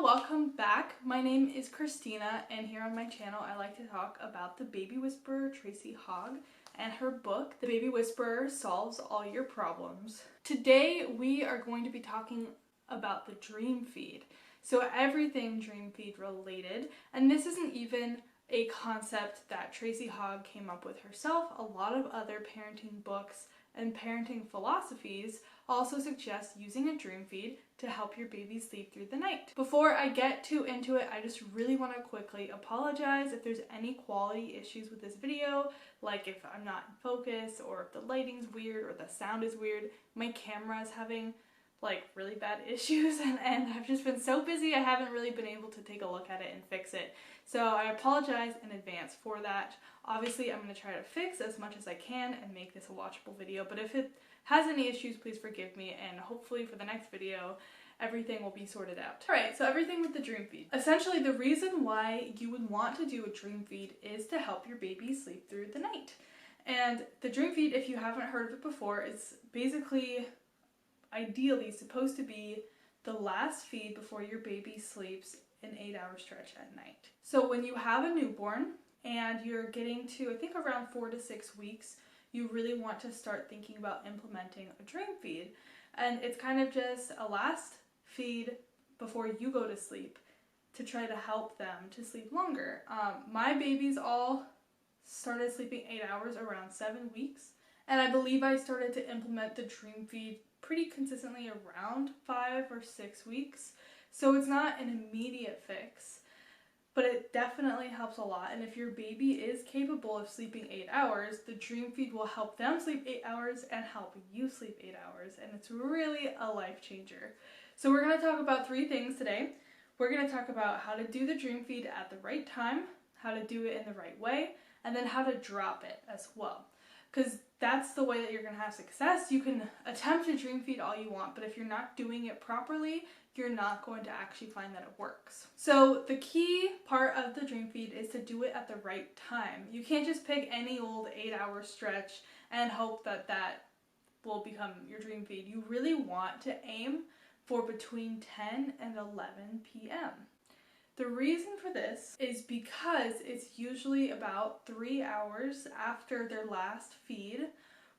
Hello, welcome back. My name is Christina, and here on my channel I like to talk about the baby whisperer Tracy Hogg and her book, The Baby Whisperer Solves All Your Problems. Today we are going to be talking about the dream feed. So everything dream feed related, and this isn't even a concept that Tracy Hogg came up with herself. A lot of other parenting books and parenting philosophies also suggest using a dream feed to help your baby sleep through the night. Before I get too into it, I just really want to quickly apologize if there's any quality issues with this video, like if I'm not in focus or if the lighting's weird or the sound is weird. My camera is having like really bad issues and I've just been so busy I haven't really been able to take a look at it and fix it. So I apologize in advance for that. Obviously I'm going to try to fix as much as I can and make this a watchable video, but if it has any issues, please forgive me, and hopefully for the next video everything will be sorted out. Alright, so everything with the dream feed. Essentially the reason why you would want to do a dream feed is to help your baby sleep through the night. And the dream feed, if you haven't heard of it before, is basically ideally supposed to be the last feed before your baby sleeps an 8-hour stretch at night. So when you have a newborn and you're getting to, I think, around 4 to 6 weeks, you really want to start thinking about implementing a dream feed. And it's kind of just a last feed before you go to sleep to try to help them to sleep longer. My babies all started sleeping 8 hours around 7 weeks, and I believe I started to implement the dream feed pretty consistently around 5 or 6 weeks. So it's not an immediate fix, but it definitely helps a lot. And if your baby is capable of sleeping 8 hours, the dream feed will help them sleep 8 hours and help you sleep 8 hours. And it's really a life changer. So we're going to talk about 3 things today. We're going to talk about how to do the dream feed at the right time, how to do it in the right way, and then how to drop it as well. Because that's the way that you're going to have success. You can attempt to dream feed all you want, but if you're not doing it properly, you're not going to actually find that it works. So the key part of the dream feed is to do it at the right time. You can't just pick any old 8-hour stretch and hope that that will become your dream feed. You really want to aim for between 10 and 11 p.m. The reason for this is because it's usually about 3 hours after their last feed,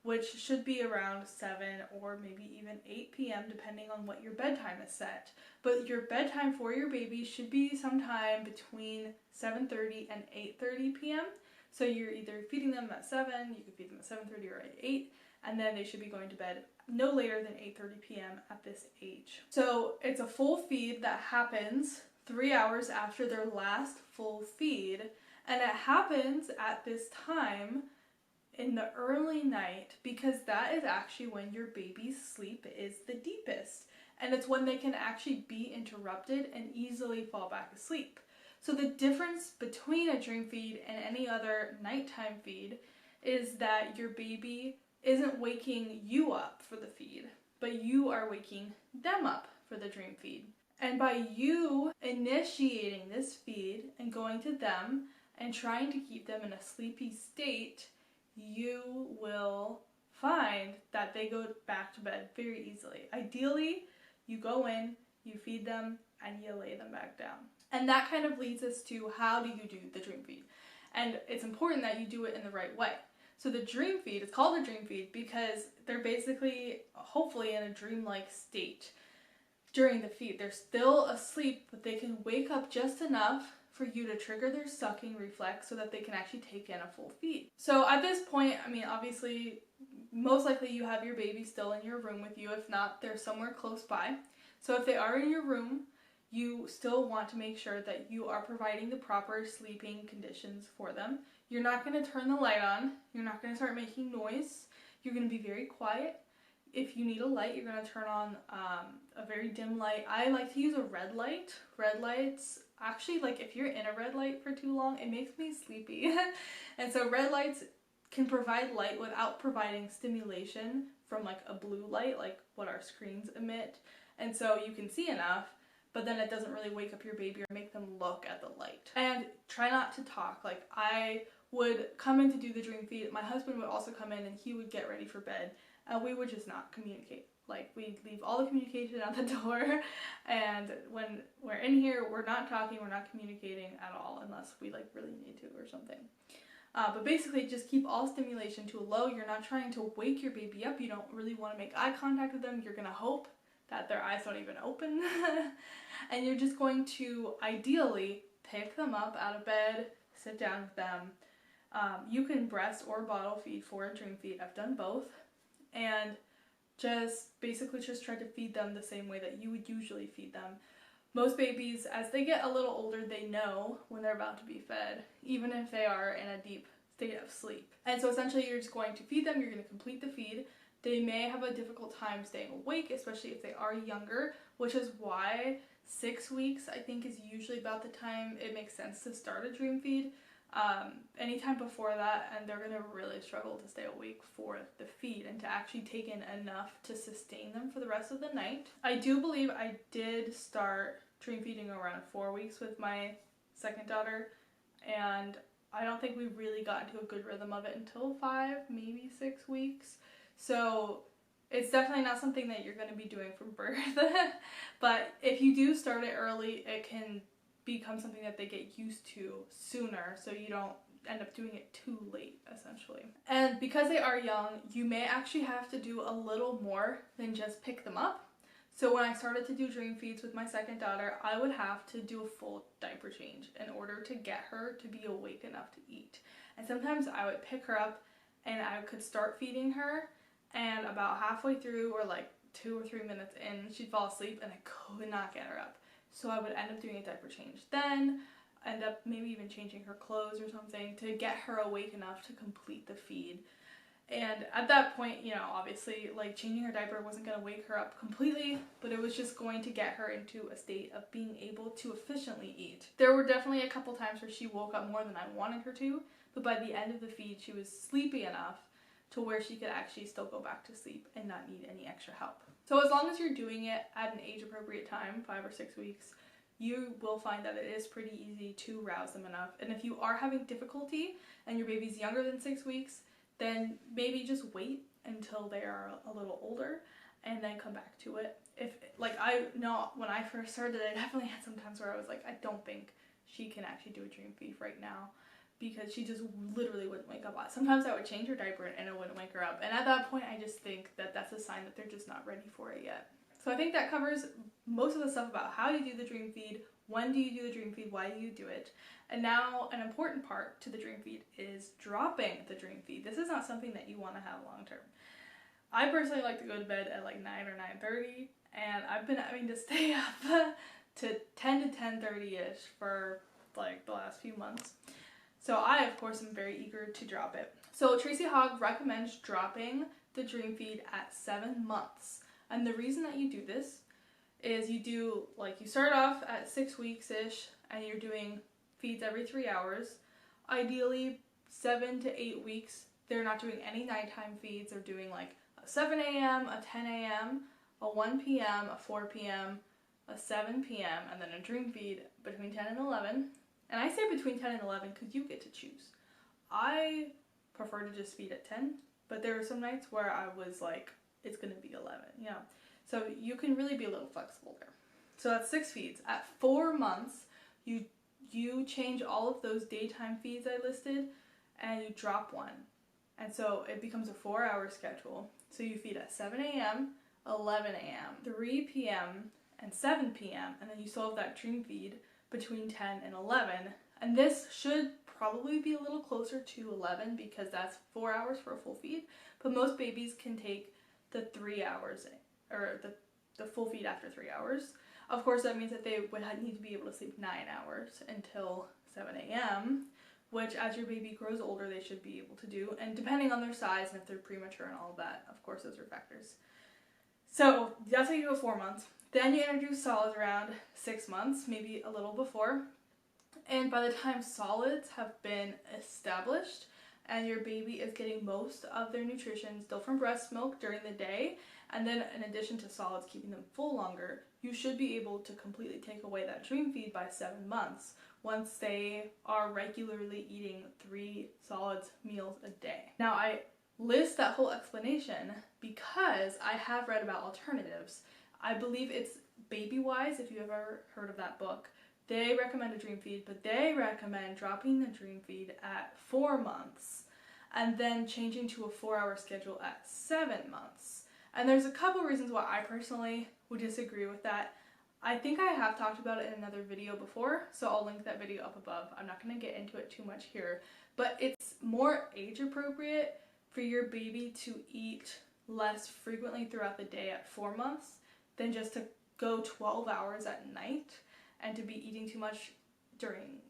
which should be around 7 or maybe even 8 p.m. depending on what your bedtime is set. But your bedtime for your baby should be sometime between 7:30 and 8:30 p.m. So you're either feeding them at 7, you can feed them at 7:30 or at 8, and then they should be going to bed no later than 8:30 p.m. at this age. So it's a full feed that happens 3 hours after their last full feed, and it happens at this time in the early night because that is actually when your baby's sleep is the deepest, and it's when they can actually be interrupted and easily fall back asleep. So the difference between a dream feed and any other nighttime feed is that your baby isn't waking you up for the feed, but you are waking them up for the dream feed. And by you initiating this feed and going to them and trying to keep them in a sleepy state, you will find that they go back to bed very easily. Ideally, you go in, you feed them, and you lay them back down. And that kind of leads us to how do you do the dream feed? And it's important that you do it in the right way. So the dream feed, it's called a dream feed because they're basically, hopefully, in a dreamlike state during the feed. They're still asleep, but they can wake up just enough for you to trigger their sucking reflex so that they can actually take in a full feed. So at this point, I mean, obviously, most likely you have your baby still in your room with you. If not, they're somewhere close by. So if they are in your room, you still want to make sure that you are providing the proper sleeping conditions for them. You're not going to turn the light on. You're not going to start making noise. You're going to be very quiet. If you need a light, you're going to turn on a very dim light. I like to use a red light. Red lights, actually, like if you're in a red light for too long, it makes me sleepy. And so red lights can provide light without providing stimulation from like a blue light, like what our screens emit. And so you can see enough, but then it doesn't really wake up your baby or make them look at the light. And try not to talk. Like I would come in to do the dream feed. My husband would also come in and he would get ready for bed. We would just not communicate. Like, we leave all the communication at the door, and when we're in here, we're not talking, we're not communicating at all, unless we like really need to or something. But basically, just keep all stimulation to a low. You're not trying to wake your baby up. You don't really want to make eye contact with them. You're going to hope that their eyes don't even open. And you're just going to ideally pick them up out of bed, sit down with them. You can breast or bottle feed for a dream feed. I've done both. And just basically just try to feed them the same way that you would usually feed them. Most babies, as they get a little older, they know when they're about to be fed, even if they are in a deep state of sleep. And so essentially you're just going to feed them, you're going to complete the feed. They may have a difficult time staying awake, especially if they are younger, which is why 6 weeks I think is usually about the time it makes sense to start a dream feed. Anytime before that, and they're going to really struggle to stay awake for the feed and to actually take in enough to sustain them for the rest of the night. I do believe I did start dream feeding around 4 weeks with my second daughter, and I don't think we really got into a good rhythm of it until 5, maybe 6 weeks. So it's definitely not something that you're going to be doing from birth. But if you do start it early, it can become something that they get used to sooner, so you don't end up doing it too late, essentially. And because they are young, you may actually have to do a little more than just pick them up. So when I started to do dream feeds with my second daughter, I would have to do a full diaper change in order to get her to be awake enough to eat. And sometimes I would pick her up and I could start feeding her, and about halfway through, or like 2 or 3 minutes in, she'd fall asleep and I could not get her up. So I would end up doing a diaper change then, end up maybe even changing her clothes or something to get her awake enough to complete the feed. And at that point, you know, obviously, like, changing her diaper wasn't going to wake her up completely, but it was just going to get her into a state of being able to efficiently eat. There were definitely a couple times where she woke up more than I wanted her to, but by the end of the feed, she was sleepy enough to where she could actually still go back to sleep and not need any extra help. So as long as you're doing it at an age-appropriate time, 5 or 6 weeks, you will find that it is pretty easy to rouse them enough. And if you are having difficulty and your baby's younger than 6 weeks, then maybe just wait until they are a little older and then come back to it. If, like, I know when I first started, I definitely had some times where I was like, I don't think she can actually do a dream feed right now, because she just literally wouldn't wake up. Sometimes I would change her diaper and it wouldn't wake her up. And at that point, I just think that that's a sign that they're just not ready for it yet. So I think that covers most of the stuff about how you do the dream feed, when do you do the dream feed, why do you do it. And now an important part to the dream feed is dropping the dream feed. This is not something that you want to have long term. I personally like to go to bed at like 9 or 9:30, and I've been having to stay up to 10 to 10:30-ish for like the last few months. So I, of course, am very eager to drop it. So Tracy Hogg recommends dropping the dream feed at 7 months. And the reason that you do this is you start off at 6 weeks-ish and you're doing feeds every 3 hours. Ideally, 7 to 8 weeks, they're not doing any nighttime feeds. They're doing like a 7 a.m., a 10 a.m., a 1 p.m., a 4 p.m., a 7 p.m., and then a dream feed between 10 and 11. And I say between 10 and 11 because you get to choose. I prefer to just feed at 10, but there were some nights where I was like, it's going to be 11, you know. So you can really be a little flexible there. So that's 6 feeds. At 4 months, you change all of those daytime feeds I listed and you drop one. And so it becomes a 4-hour schedule. So you feed at 7 a.m., 11 a.m., 3 p.m., and 7 p.m. And then you still have that dream feed between 10 and 11. And this should probably be a little closer to 11 because that's 4 hours for a full feed. But most babies can take the 3 hours, or the full feed after 3 hours. Of course, that means that they would need to be able to sleep 9 hours until 7 a.m., which as your baby grows older, they should be able to do. And depending on their size and if they're premature and all of that, of course, those are factors. So that's how you go 4 months. Then you introduce solids around 6 months, maybe a little before. And by the time solids have been established and your baby is getting most of their nutrition still from breast milk during the day, and then in addition to solids keeping them full longer, you should be able to completely take away that dream feed by 7 months once they are regularly eating 3 solids meals a day. Now, I list that whole explanation because I have read about alternatives. I believe it's Baby Wise, if you ever heard of that book. They recommend a dream feed, but they recommend dropping the dream feed at 4 months and then changing to a 4-hour schedule at 7 months. And there's a couple reasons why I personally would disagree with that. I think I have talked about it in another video before, so I'll link that video up above. I'm not going to get into it too much here, but it's more age appropriate for your baby to eat less frequently throughout the day at 4 months than just to go 12 hours at night and to be eating too much during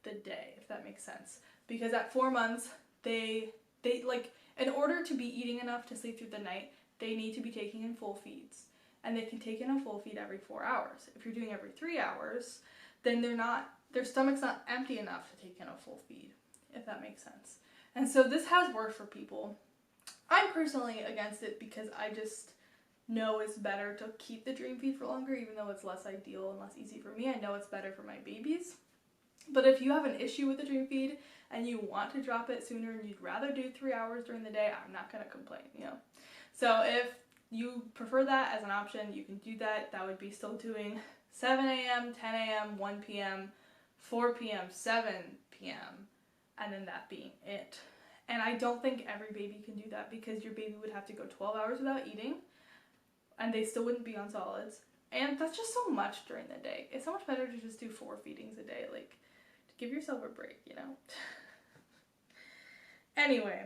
the day, if that makes sense. Because at 4 months, they like, in order to be eating enough to sleep through the night, they need to be taking in full feeds. And they can take in a full feed every 4 hours. If you're doing every 3 hours, then their stomach's not empty enough to take in a full feed, if that makes sense. And so this has worked for people. I'm personally against it because I just know it's better to keep the dream feed for longer, even though it's less ideal and less easy for me. I know it's better for my babies. But if you have an issue with the dream feed and you want to drop it sooner and you'd rather do 3 hours during the day, I'm not going to complain, you know. So if you prefer that as an option, you can do that. That would be still doing 7 a.m., 10 a.m., 1 p.m., 4 p.m., 7 p.m., and then that being it. And I don't think every baby can do that because your baby would have to go 12 hours without eating and they still wouldn't be on solids. And that's just so much during the day. It's so much better to just do 4 feedings a day, like, to give yourself a break, you know? Anyway,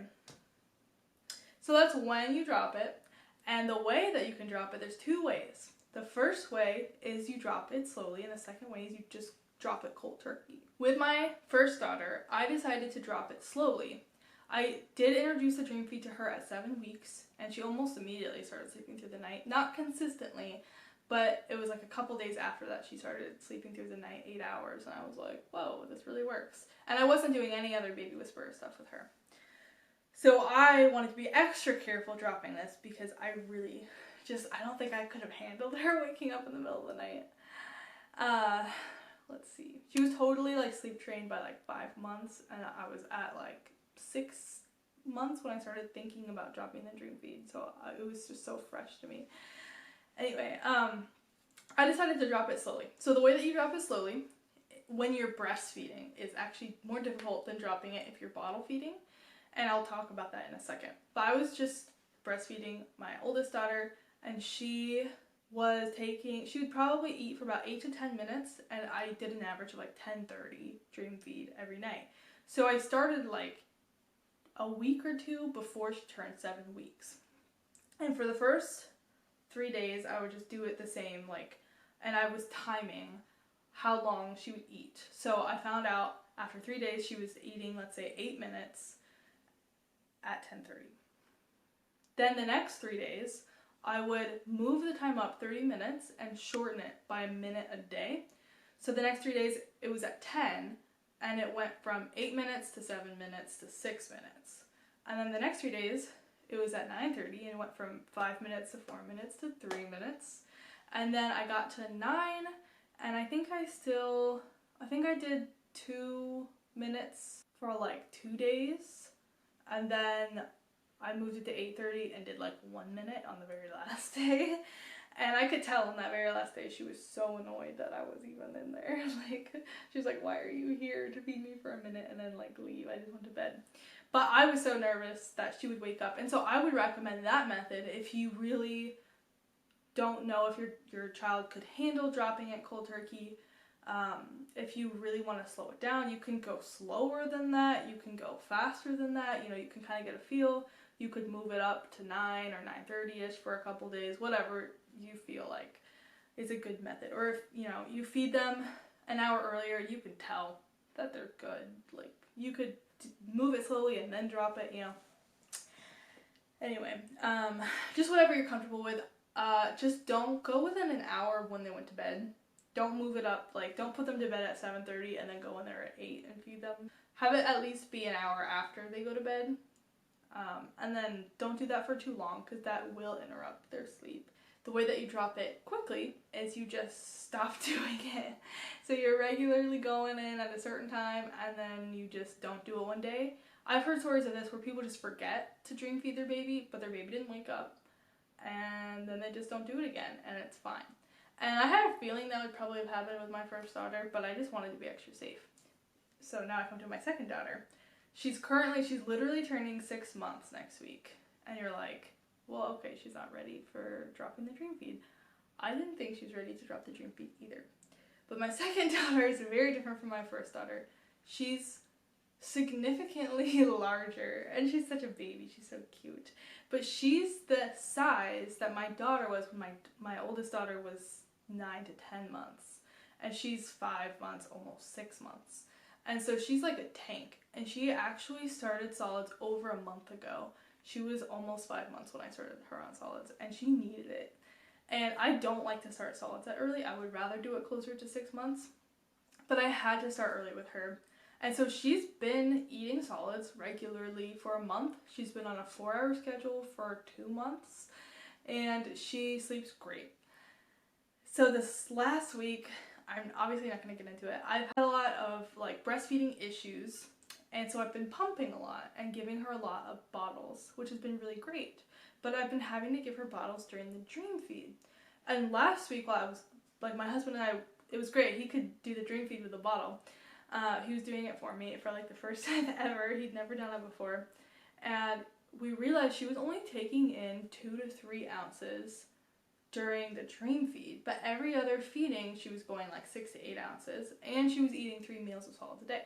so that's when you drop it. And the way that you can drop it, there's 2 ways. The first way is you drop it slowly, and the second way is you just drop it cold turkey. With my first daughter, I decided to drop it slowly. I did introduce the dream feed to her at 7 weeks, and she almost immediately started sleeping through the night. Not consistently, but it was like a couple days after that she started sleeping through the night, 8 hours, and I was like, whoa, this really works. And I wasn't doing any other baby whisperer stuff with her. So I wanted to be extra careful dropping this because I really I don't think I could have handled her waking up in the middle of the night. Let's see. She was totally like sleep trained by like 5 months, and I was at like 6 months when I started thinking about dropping the dream feed. So it was just so fresh to me. Anyway, I decided to drop it slowly. So the way that you drop it slowly when you're breastfeeding is actually more difficult than dropping it if you're bottle feeding. And I'll talk about that in a second. But I was just breastfeeding my oldest daughter, and she would probably eat for about 8 to 10 minutes, and I did an average of like 10:30 dream feed every night. So I started like a week or 2 before she turned 7 weeks. And for the first 3 days, I would just do it the same, like, and I was timing how long she would eat. So I found out after 3 days she was eating, let's say, 8 minutes at 10:30. Then the next 3 days, I would move the time up 30 minutes and shorten it by a minute a day. So the next 3 days, it was at 10, and it went from 8 minutes to 7 minutes to 6 minutes. And then the next 3 days, it was at 9:30, and it went from 5 minutes to 4 minutes to 3 minutes. And then I got to 9, and I think I did 2 minutes for like 2 days. And then I moved it to 8:30 and did like 1 minute on the very last day. And I could tell on that very last day she was so annoyed that I was even in there. Like, she was like, why are you here to feed me for a minute and then like leave? I just went to bed. But I was so nervous that she would wake up. And so I would recommend that method if you really don't know if your child could handle dropping it cold turkey. If you really want to slow it down, you can go slower than that. You can go faster than that. You know, you can kind of get a feel. You could move it up to 9 or 9:30ish for a couple days, whatever you feel like is a good method. Or if, you know, you feed them an hour earlier, you can tell that they're good. Like, you could move it slowly and then drop it, you know. Anyway, just whatever you're comfortable with. Just don't go within an hour when they went to bed. Don't move it up, like, don't put them to bed at 7:30 and then go in there at 8 and feed them. Have it at least be an hour after they go to bed. And then don't do that for too long because that will interrupt their sleep. The way that you drop it quickly is you just stop doing it. So you're regularly going in at a certain time and then you just don't do it one day. I've heard stories of this where people just forget to dream feed their baby, but their baby didn't wake up, and then they just don't do it again, and it's fine. And I had a feeling that would probably have happened with my first daughter, but I just wanted to be extra safe. So now I come to my second daughter. She's literally turning 6 months next week. And you're like, well, okay, she's not ready for dropping the dream feed. I didn't think she was ready to drop the dream feed either. But my second daughter is very different from my first daughter. She's significantly larger, and she's such a baby. She's so cute. But she's the size that my daughter was when my oldest daughter was 9 to 10 months. And she's 5 months, almost 6 months. And so she's like a tank. And she actually started solids over a month ago. She was almost 5 months when I started her on solids, and she needed it. And I don't like to start solids that early. I would rather do it closer to 6 months. But I had to start early with her. And so she's been eating solids regularly for a month. She's been on a 4-hour schedule for 2 months. And she sleeps great. So this last week, I'm obviously not going to get into it. I've had a lot of like breastfeeding issues. And so I've been pumping a lot and giving her a lot of bottles, which has been really great. But I've been having to give her bottles during the dream feed. And last week while I was, like my husband and I, it was great. He could do the dream feed with a bottle. He was doing it for me for like the first time ever. He'd never done it before. And we realized she was only taking in 2 to 3 ounces during the dream feed. But every other feeding, she was going like 6 to 8 ounces. And she was eating 3 meals of solids a day.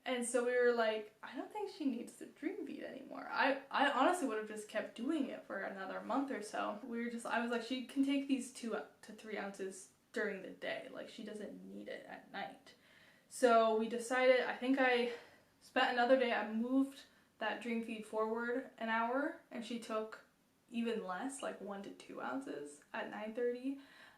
And so we were like, I don't think she needs the dream feed anymore. I honestly would have just kept doing it for another month or so. I was like, she can take these 2 to 3 ounces during the day. Like, she doesn't need it at night. So we decided, I think I spent another day, I moved that dream feed forward an hour, and she took even less, like 1 to 2 ounces at 9:30.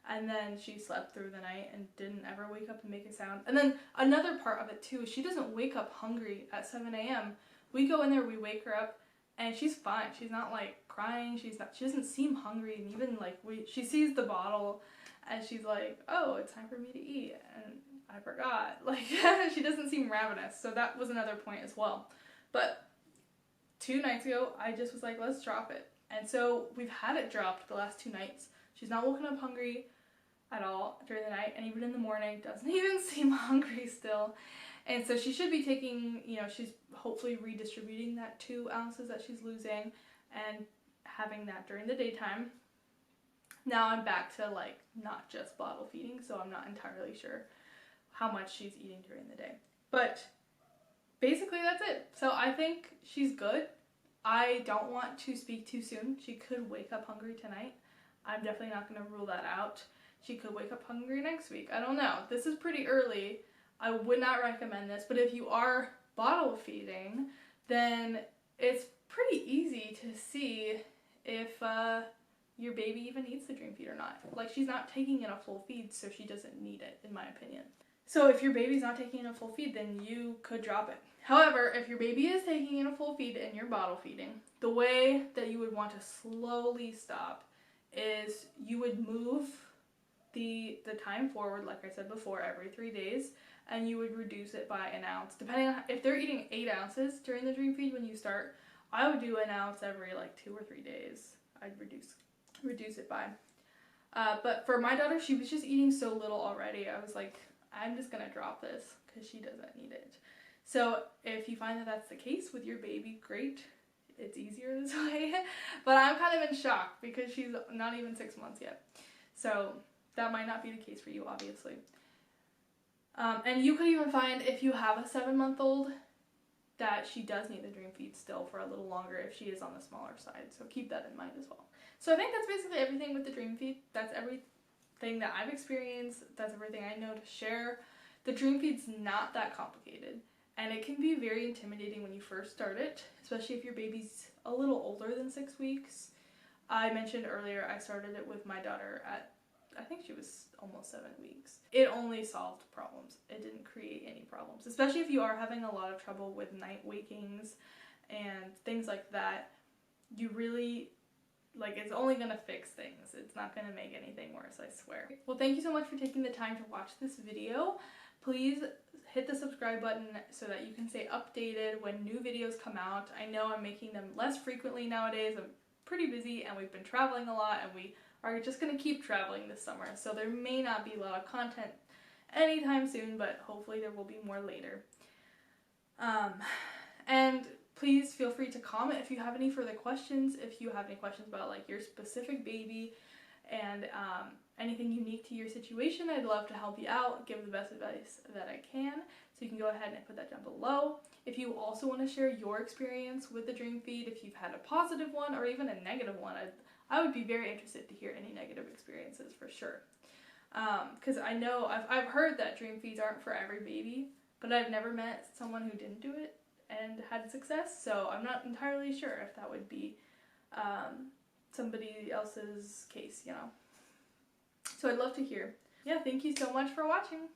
And then she slept through the night and didn't ever wake up and make a sound. And then another part of it too is she doesn't wake up hungry at 7 a.m. We go in there, we wake her up, and she's fine. She's not like crying. She doesn't seem hungry. And even like she sees the bottle and she's like, oh, it's time for me to eat. And I forgot. Like she doesn't seem ravenous. So that was another point as well. But 2 nights ago, I just was like, let's drop it. And so we've had it dropped the last 2 nights. She's not woken up hungry at all during the night, and even in the morning doesn't even seem hungry still. And so she should be taking, she's hopefully redistributing that 2 ounces that she's losing and having that during the daytime. Now I'm back to like not just bottle feeding, so I'm not entirely sure how much she's eating during the day. But basically that's it. So I think she's good. I don't want to speak too soon. She could wake up hungry tonight. I'm definitely not going to rule that out. She could wake up hungry next week. I don't know. This is pretty early. I would not recommend this, but if you are bottle feeding, then it's pretty easy to see if your baby even needs the dream feed or not. Like, she's not taking in a full feed, so she doesn't need it, in my opinion. So if your baby's not taking in a full feed, then you could drop it. However, if your baby is taking in a full feed and you're bottle feeding, the way that you would want to slowly stop is you would move the time forward, like I said before, every 3 days, and you would reduce it by an ounce. Depending on if they're eating 8 ounces during the dream feed when you start, I would do an ounce every like 2 or 3 days. I'd reduce it by. But for my daughter, she was just eating so little already. I was like, I'm just gonna drop this because she doesn't need it. So if you find that that's the case with your baby, great. It's easier this way. But I'm kind of in shock because she's not even 6 months yet. So that might not be the case for you, obviously. And you could even find, if you have a 7-month-old, that she does need the dream feed still for a little longer if she is on the smaller side. So keep that in mind as well. So I think that's basically everything with the dream feed. That's everything that I've experienced. That's everything I know to share. The dream feed's not that complicated. And it can be very intimidating when you first start it, especially if your baby's a little older than 6 weeks. I mentioned earlier I started it with my daughter at, I think she was almost 7 weeks. It only solved problems. It didn't create any problems, especially if you are having a lot of trouble with night wakings and things like that. You really, it's only going to fix things. It's not going to make anything worse, I swear. Well, thank you so much for taking the time to watch this video. Please hit the subscribe button so that you can stay updated when new videos come out. I know I'm making them less frequently nowadays. I'm pretty busy and we've been traveling a lot, and we are just going to keep traveling this summer. So there may not be a lot of content anytime soon, but hopefully there will be more later. And please feel free to comment if you have any further questions, if you have any questions about like your specific baby and anything unique to your situation. I'd love to help you out, give the best advice that I can. So you can go ahead and put that down below. If you also want to share your experience with the Dream Feed, if you've had a positive one or even a negative one, I would be very interested to hear any negative experiences for sure. Because I know I've heard that Dream Feeds aren't for every baby, but I've never met someone who didn't do it and had success, so I'm not entirely sure if that would be somebody else's case, you know. So I'd love to hear. Yeah, thank you so much for watching.